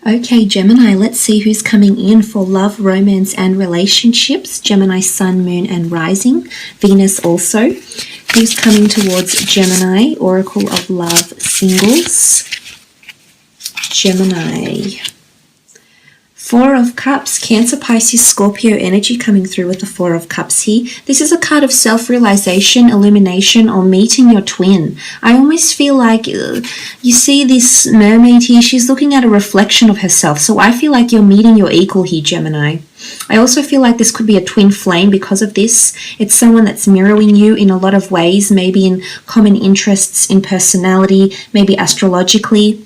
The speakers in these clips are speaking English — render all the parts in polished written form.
Okay, Gemini, let's see who's coming in for love, romance, and relationships. Gemini, sun, moon, and rising. Venus also. Who's coming towards Gemini? Oracle of Love, singles. Gemini. Four of Cups, Cancer, Pisces, Scorpio energy coming through with the Four of Cups here. This is a card of self-realization, illumination, or meeting your twin. I almost feel like you see this mermaid here. She's looking at a reflection of herself. So I feel like you're meeting your equal here, Gemini. I also feel like this could be a twin flame because of this. It's someone that's mirroring you in a lot of ways, maybe in common interests, in personality, maybe astrologically.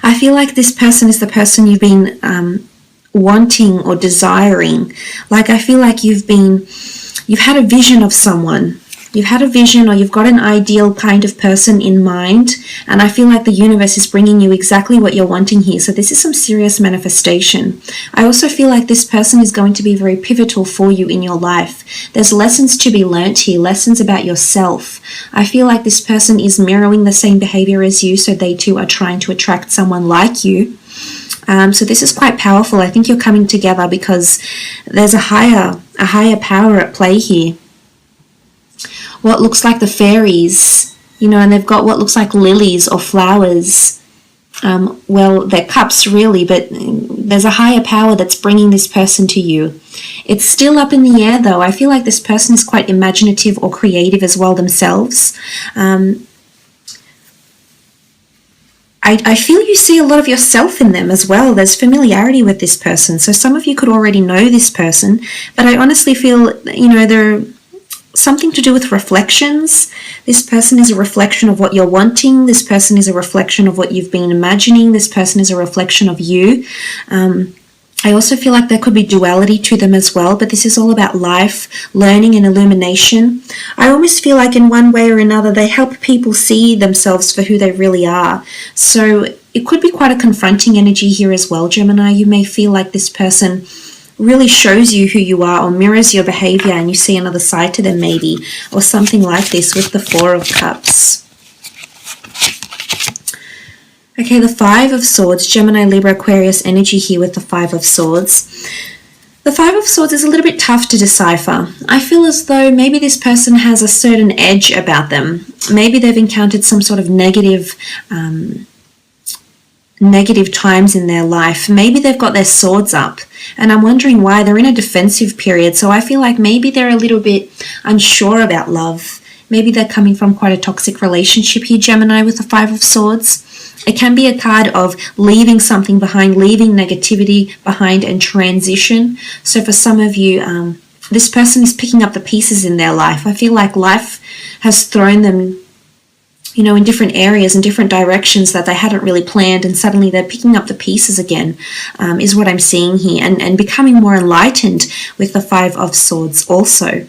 I feel like this person is the person you've been wanting or desiring. Like I feel like you've had a vision of someone. You've had a vision, or you've got an ideal kind of person in mind, and I feel like the universe is bringing you exactly what you're wanting here. So this is some serious manifestation. I also feel like this person is going to be very pivotal for you in your life. There's lessons to be learnt here, lessons about yourself. I feel like this person is mirroring the same behavior as you, so they too are trying to attract someone like you. So this is quite powerful. I think you're coming together because there's a higher power at play here. What looks like the fairies, and they've got what looks like lilies or flowers. Well, they're cups really, but there's a higher power that's bringing this person to you. It's still up in the air though. I feel like this person is quite imaginative or creative as well themselves. I feel you see a lot of yourself in them as well. There's familiarity with this person. So some of you could already know this person, but I honestly feel, they're something to do with reflections. This person is a reflection of what you're wanting. This person is a reflection of what you've been imagining. This person is a reflection of you. I also feel like there could be duality to them as well, but this is all about life, learning, and illumination. I almost feel like in one way or another they help people see themselves for who they really are. So it could be quite a confronting energy here as well, Gemini. You may feel like this person really shows you who you are or mirrors your behavior, and you see another side to them maybe, or something like this with the Four of Cups. Okay, the Five of Swords, Gemini, Libra, Aquarius energy here with the Five of Swords. The Five of Swords is a little bit tough to decipher. I feel as though maybe this person has a certain edge about them. Maybe they've encountered some sort of negative times in their life. Maybe they've got their swords up, and I'm wondering why. They're in a defensive period, so I feel like maybe they're a little bit unsure about love. Maybe they're coming from quite a toxic relationship here, Gemini, with the Five of Swords. It can be a card of leaving something behind, leaving negativity behind, and transition. So for some of you, this person is picking up the pieces in their life. I feel like life has thrown them in different areas and different directions that they hadn't really planned, and suddenly they're picking up the pieces again, is what I'm seeing here, and becoming more enlightened with the Five of Swords also.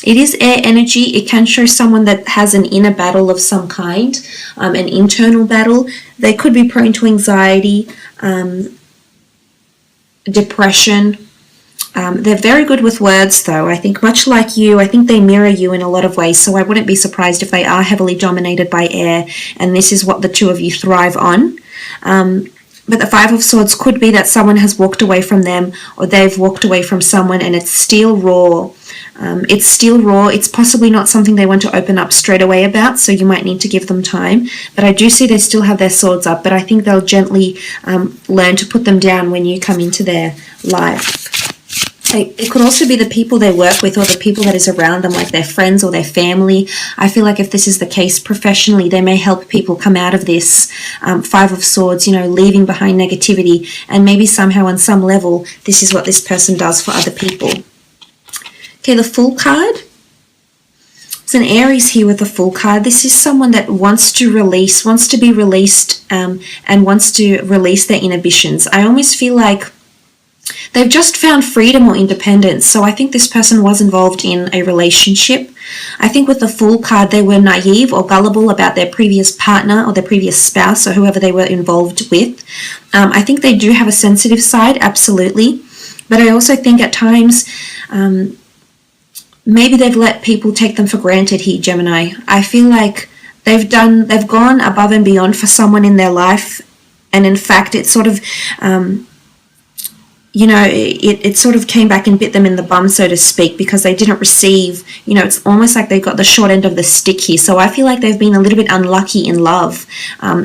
It is air energy. It can show someone that has an inner battle of some kind, an internal battle. They could be prone to anxiety, depression. They're very good with words though. I think much like you, I think they mirror you in a lot of ways, so I wouldn't be surprised if they are heavily dominated by air, and this is what the two of you thrive on. But the Five of Swords could be that someone has walked away from them, or they've walked away from someone, and it's still raw. It's possibly not something they want to open up straight away about, so you might need to give them time. But I do see they still have their swords up, but I think they'll gently learn to put them down when you come into their life. It could also be the people they work with, or the people that is around them, like their friends or their family. I feel like if this is the case professionally, they may help people come out of this. Five of Swords, leaving behind negativity, and maybe somehow on some level, this is what this person does for other people. Okay, the Fool card. It's an Aries here with the Fool card. This is someone that wants to be released, and wants to release their inhibitions. I almost feel like they've just found freedom or independence. So I think this person was involved in a relationship. I think with the Fool card, they were naive or gullible about their previous partner or their previous spouse or whoever they were involved with. I think they do have a sensitive side, absolutely. But I also think at times, maybe they've let people take them for granted here, Gemini. I feel like they've gone above and beyond for someone in their life, And in fact, it sort of, you know, it sort of came back and bit them in the bum, so to speak, because they didn't receive, you know, it's almost like they got the short end of the stick here. So I feel like they've been a little bit unlucky in love,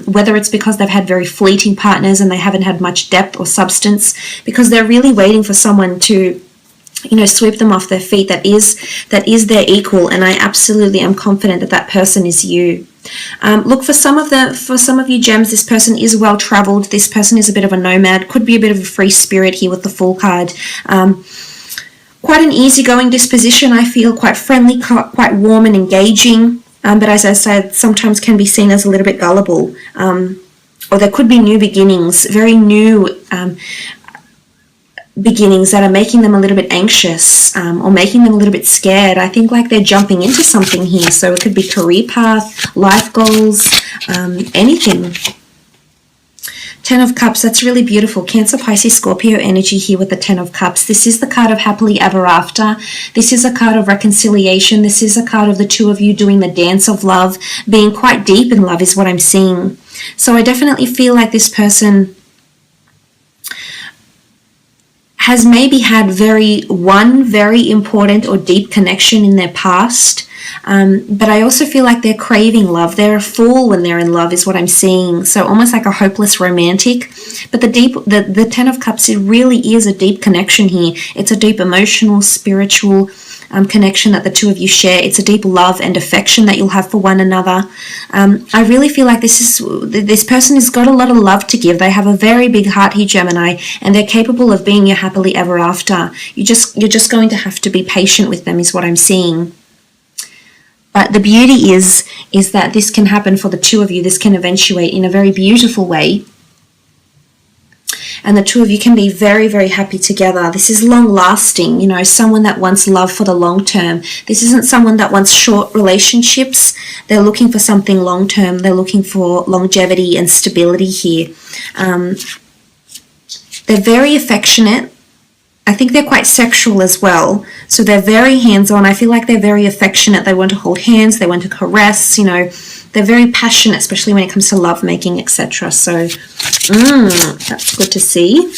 whether it's because they've had very fleeting partners and they haven't had much depth or substance, because they're really waiting for someone to, you know, sweep them off their feet that is their equal. And I absolutely am confident that that person is you. Look, for some of you gems, this person is well traveled. This person is a bit of a nomad, could be a bit of a free spirit here with the Fool card. Quite an easygoing disposition, I feel, quite friendly, quite warm and engaging, but as I said, sometimes can be seen as a little bit gullible, or there could be new beginnings, very new beginnings that are making them a little bit anxious, or making them a little bit scared. I think like they're jumping into something here, so it could be career path, life goals, anything. 10 of Cups, that's really beautiful. Cancer, Pisces, Scorpio energy here with the 10 of Cups. This is the card of happily ever after. This is a card of reconciliation. This is a card of the two of you doing the dance of love, being quite deep in love is what I'm seeing. So I definitely feel like this person has maybe had one very important or deep connection in their past, but I also feel like they're craving love. They're a fool when they're in love is what I'm seeing, so almost like a hopeless romantic. But the 10 of Cups, it really is a deep connection here. It's a deep emotional, spiritual connection that the two of you share. It's a deep love and affection that you'll have for one another. I really feel like this person has got a lot of love to give. They have a very big heart here, Gemini, and they're capable of being your happily ever after. You're just going to have to be patient with them is what I'm seeing. But the beauty is that this can happen for the two of you. This can eventuate in a very beautiful way. And the two of you can be very, very happy together. This is long-lasting, you know, someone that wants love for the long term. This isn't someone that wants short relationships. They're looking for something long-term. They're looking for longevity and stability here. They're very affectionate. I think they're quite sexual as well. So they're very hands-on. I feel like they're very affectionate. They want to hold hands. They want to caress, you know. They're very passionate, especially when it comes to lovemaking, etc. So, that's good to see.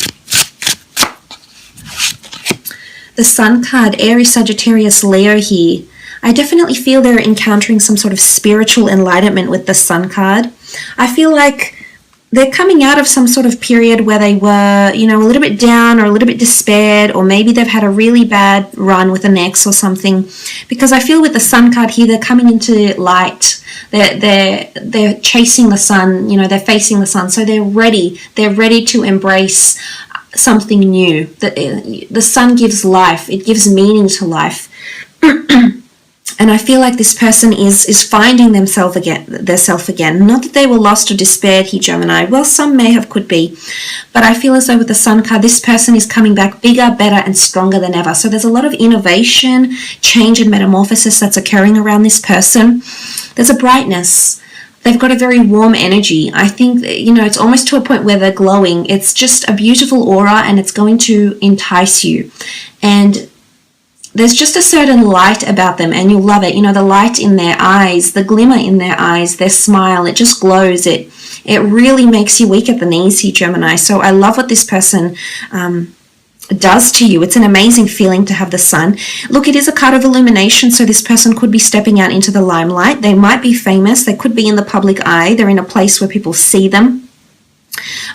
The Sun card, Aries, Sagittarius, Leo here. I definitely feel they're encountering some sort of spiritual enlightenment with the Sun card. I feel like they're coming out of some sort of period where they were, you know, a little bit down or a little bit despaired, or maybe they've had a really bad run with an ex or something. Because I feel with the Sun card here, they're coming into light. They're chasing the sun, you know, they're facing the sun. So they're ready to embrace something new. The sun gives life. It gives meaning to life. And I feel like this person is finding themselves again. Not that they were lost or despaired here, Gemini. Well, some may have, could be. But I feel as though with the Sun card, this person is coming back bigger, better, and stronger than ever. So there's a lot of innovation, change, and metamorphosis that's occurring around this person. There's a brightness. They've got a very warm energy. I think, you know, it's almost to a point where they're glowing. It's just a beautiful aura, and it's going to entice you. And there's just a certain light about them, and you'll love it. You know, the light in their eyes, the glimmer in their eyes, their smile, it just glows. It really makes you weak at the knees here, Gemini. So I love what this person does to you. It's an amazing feeling to have the Sun. Look, it is a card of illumination, so this person could be stepping out into the limelight. They might be famous. They could be in the public eye. They're in a place where people see them.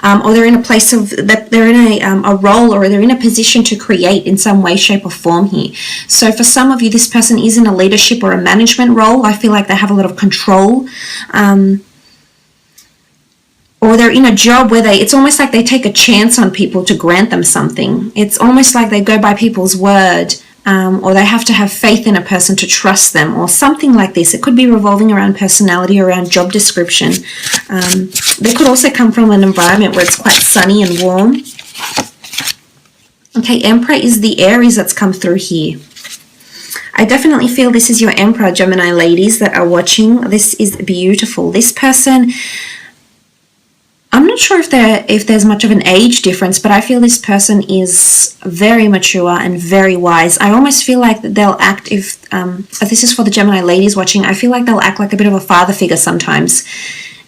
Or they're in a place of that they're in a role, or they're in a position to create in some way, shape, or form here. So for some of you, this person is in a leadership or a management role. I feel like they have a lot of control, or they're in a job where it's almost like they take a chance on people to grant them something. It's almost like they go by people's word. Or they have to have faith in a person to trust them, or something like this. It could be revolving around personality, around job description. They could also come from an environment where it's quite sunny and warm. Okay, Emperor is the Aries that's come through here. I definitely feel this is your Emperor, Gemini ladies that are watching. This is beautiful. This person, I'm not sure if there's much of an age difference, but I feel this person is very mature and very wise. I almost feel like they'll act, if this is for the Gemini ladies watching, I feel like they'll act like a bit of a father figure sometimes.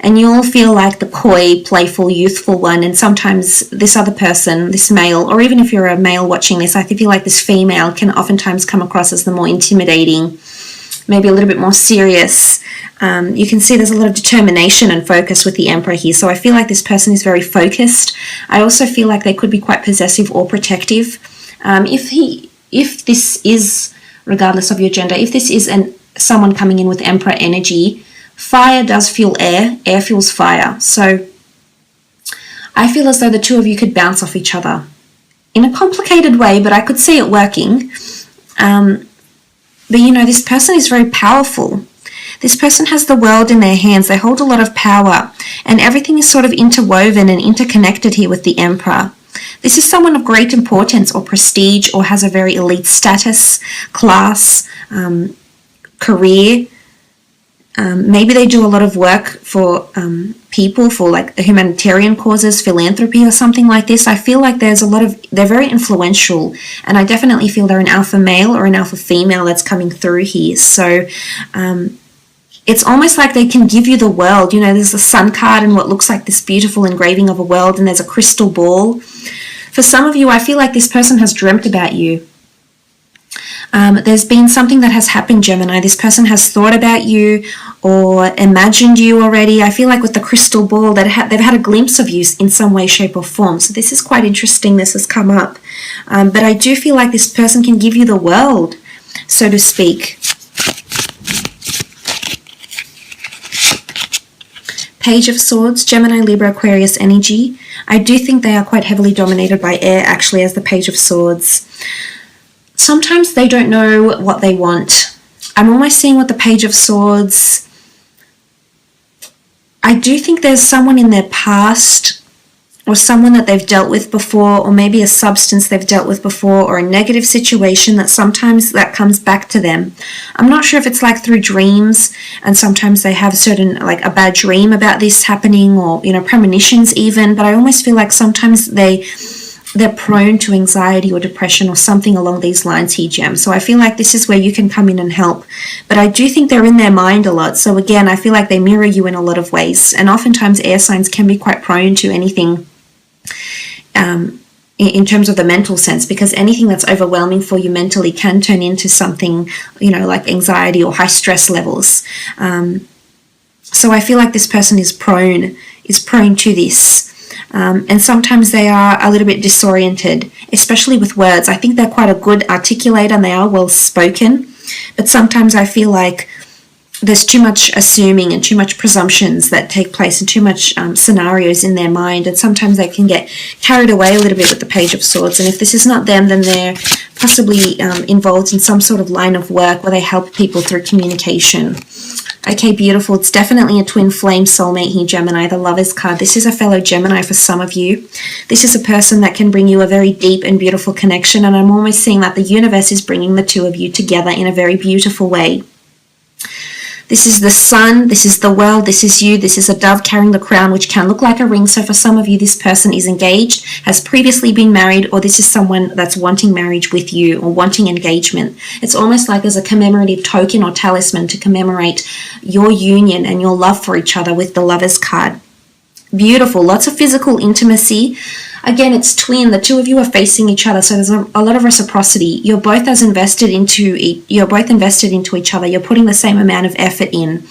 and you'll feel like the coy, playful, youthful one, and sometimes this other person, this male, or even if you're a male watching this, I feel like this female can oftentimes come across as the more intimidating, maybe a little bit more serious. You can see there's a lot of determination and focus with the Emperor here, so I feel like this person is very focused. I also feel like they could be quite possessive or protective. If this is, regardless of your gender, if this is someone coming in with Emperor energy, fire does fuel air, air fuels fire. So I feel as though the two of you could bounce off each other in a complicated way, but I could see it working. But you know, this person is very powerful. This person has the world in their hands. They hold a lot of power, and everything is sort of interwoven and interconnected here with the Emperor. This is someone of great importance or prestige, or has a very elite status, class, career. Maybe they do a lot of work for people, for like humanitarian causes, philanthropy or something like this. I feel like they're very influential, and I definitely feel they're an alpha male or an alpha female that's coming through here. So it's almost like they can give you the world. You know, there's a sun card and what looks like this beautiful engraving of a world, and there's a crystal ball. For some of you, I feel like this person has dreamt about you. There's been something that has happened, Gemini. This person has thought about you or imagined you already. I feel like with the crystal ball, they've had a glimpse of you in some way, shape, or form. So this is quite interesting. This has come up. But I do feel like this person can give you the world, so to speak. Page of Swords, Gemini, Libra, Aquarius energy. I do think they are quite heavily dominated by air, actually, as the Page of Swords. Sometimes they don't know what they want. I'm almost seeing with the Page of Swords, I do think there's someone in their past, or someone that they've dealt with before, or maybe a substance they've dealt with before, or a negative situation that sometimes that comes back to them. I'm not sure if it's like through dreams, and sometimes they have like a bad dream about this happening, or, you know, premonitions even, but I almost feel like sometimes they're prone to anxiety or depression or something along these lines here, Gem. So I feel like this is where you can come in and help. But I do think they're in their mind a lot. So again, I feel like they mirror you in a lot of ways. And oftentimes air signs can be quite prone to anything in terms of the mental sense, because anything that's overwhelming for you mentally can turn into something, you know, like anxiety or high stress levels. So I feel like this person is prone to this. And sometimes they are a little bit disoriented, especially with words. I think they're quite a good articulator and they are well spoken, but sometimes I feel like there's too much assuming and too much presumptions that take place, and too much scenarios in their mind, and sometimes they can get carried away a little bit with the Page of Swords. And if this is not them, then they're possibly involved in some sort of line of work where they help people through communication. Okay, beautiful. It's definitely a twin flame soulmate here, Gemini, the Lovers card. This is a fellow Gemini for some of you. This is a person that can bring you a very deep and beautiful connection, and I'm almost seeing that the universe is bringing the two of you together in a very beautiful way. This is the sun, this is the world, this is you, this is a dove carrying the crown, which can look like a ring. So for some of you, this person is engaged, has previously been married, or this is someone that's wanting marriage with you or wanting engagement. It's almost like there's a commemorative token or talisman to commemorate your union and your love for each other with the Lovers card. Beautiful, lots of physical intimacy. Again, it's twin. The two of you are facing each other, so there's a lot of reciprocity. You're both invested into each other. You're putting the same amount of effort in,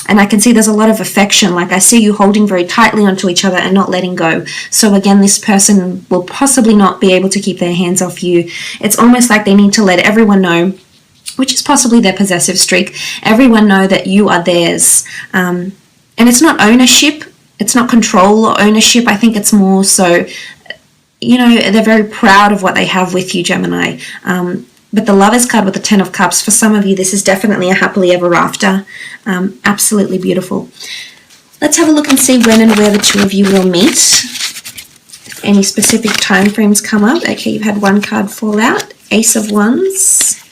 and I can see there's a lot of affection. Like I see you holding very tightly onto each other and not letting go. So again, this person will possibly not be able to keep their hands off you. It's almost like they need to let everyone know, which is possibly their possessive streak. Everyone know that you are theirs, and it's not ownership. It's not control or ownership. I think it's more so, you know, they're very proud of what they have with you, Gemini. But the Lovers card with the Ten of Cups, for some of you, this is definitely a happily ever after. Absolutely beautiful. Let's have a look and see when and where the two of you will meet. If any specific time frames come up. Okay, you've had one card fall out. Ace of Wands.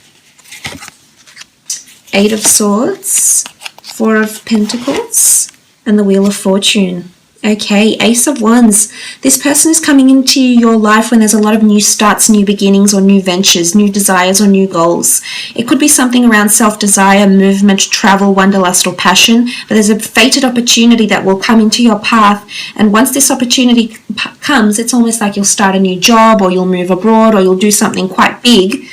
Eight of Swords. Four of Pentacles. And the Wheel of Fortune. Okay, Ace of Wands. This person is coming into your life when there's a lot of new starts, new beginnings, or new ventures, new desires, or new goals. It could be something around self-desire, movement, travel, wanderlust, or passion, but there's a fated opportunity that will come into your path, and once this opportunity comes, it's almost like you'll start a new job, or you'll move abroad, or you'll do something quite big.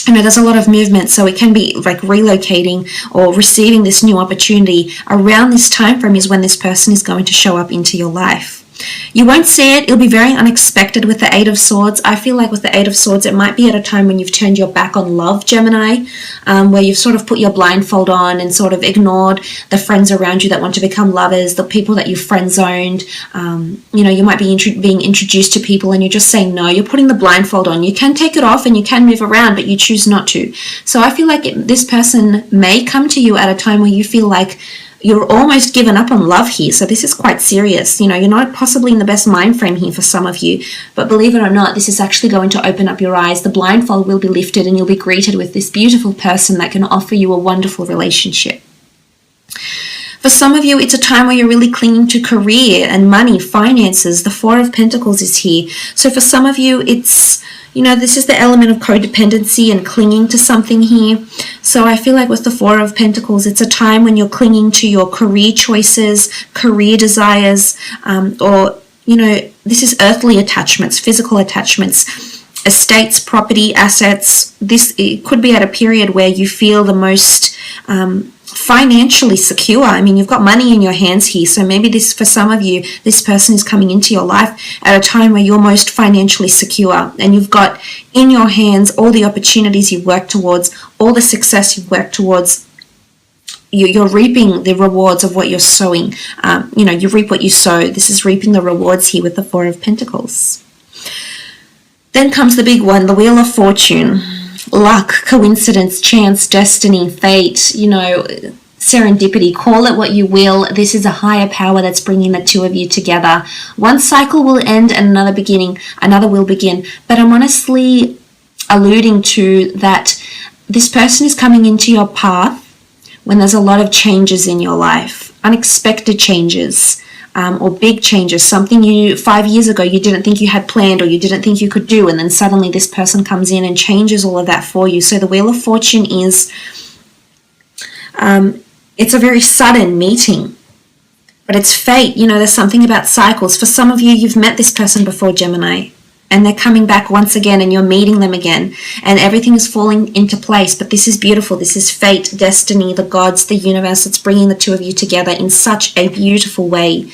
There's a lot of movement, so it can be like relocating or receiving this new opportunity. Around this time frame is when this person is going to show up into your life. You won't see it. It'll be very unexpected with the Eight of Swords. I feel like with the Eight of Swords, it might be at a time when you've turned your back on love, Gemini, where you've sort of put your blindfold on and sort of ignored the friends around you that want to become lovers, the people that you've friend-zoned. You might be being introduced to people and you're just saying no. You're putting the blindfold on. You can take it off and you can move around, but you choose not to. So I feel like this person may come to you at a time where you feel like you're almost given up on love here. So this is quite serious. You're not possibly in the best mind frame here for some of you, but believe it or not, this is actually going to open up your eyes. The blindfold will be lifted and you'll be greeted with this beautiful person that can offer you a wonderful relationship. For some of you, it's a time where you're really clinging to career and money, finances. The Four of Pentacles is here. So for some of you, it's, this is the element of codependency and clinging to something here. So I feel like with the Four of Pentacles, it's a time when you're clinging to your career choices, career desires, or this is earthly attachments, physical attachments, estates, property, assets. It could be at a period where you feel the most financially secure. You've got money in your hands here, so maybe for some of you, this person is coming into your life at a time where you're most financially secure and you've got in your hands all the opportunities you've worked towards, all the success you've worked towards. You're reaping the rewards of what you're sowing. You reap what you sow. This is reaping the rewards here with the Four of Pentacles. Then comes the big one, the Wheel of Fortune. Luck, coincidence, chance, destiny, fate, serendipity, call it what you will. This is a higher power that's bringing the two of you together. One cycle will end and another will begin. But I'm honestly alluding to that this person is coming into your path when there's a lot of changes in your life, unexpected changes. Or big changes, something 5 years ago you didn't think you had planned or you didn't think you could do, and then suddenly this person comes in and changes all of that for you. So the Wheel of Fortune is, it's a very sudden meeting, but it's fate. There's something about cycles. For some of you, you've met this person before, Gemini, and they're coming back once again and you're meeting them again and everything is falling into place. But this is beautiful. This is fate, destiny, the gods, the universe. It's bringing the two of you together in such a beautiful way.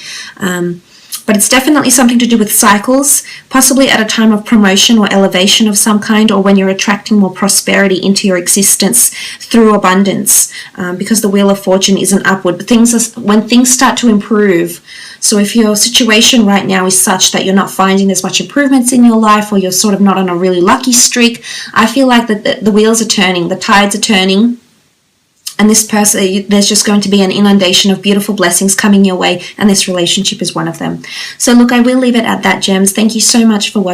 But it's definitely something to do with cycles, possibly at a time of promotion or elevation of some kind, or when you're attracting more prosperity into your existence through abundance, because the Wheel of Fortune is an upward. But when things start to improve, so if your situation right now is such that you're not finding as much improvements in your life, or you're sort of not on a really lucky streak, I feel like that the wheels are turning, the tides are turning. And this person, there's just going to be an inundation of beautiful blessings coming your way, and this relationship is one of them. So look, I will leave it at that, Gems. Thank you so much for watching.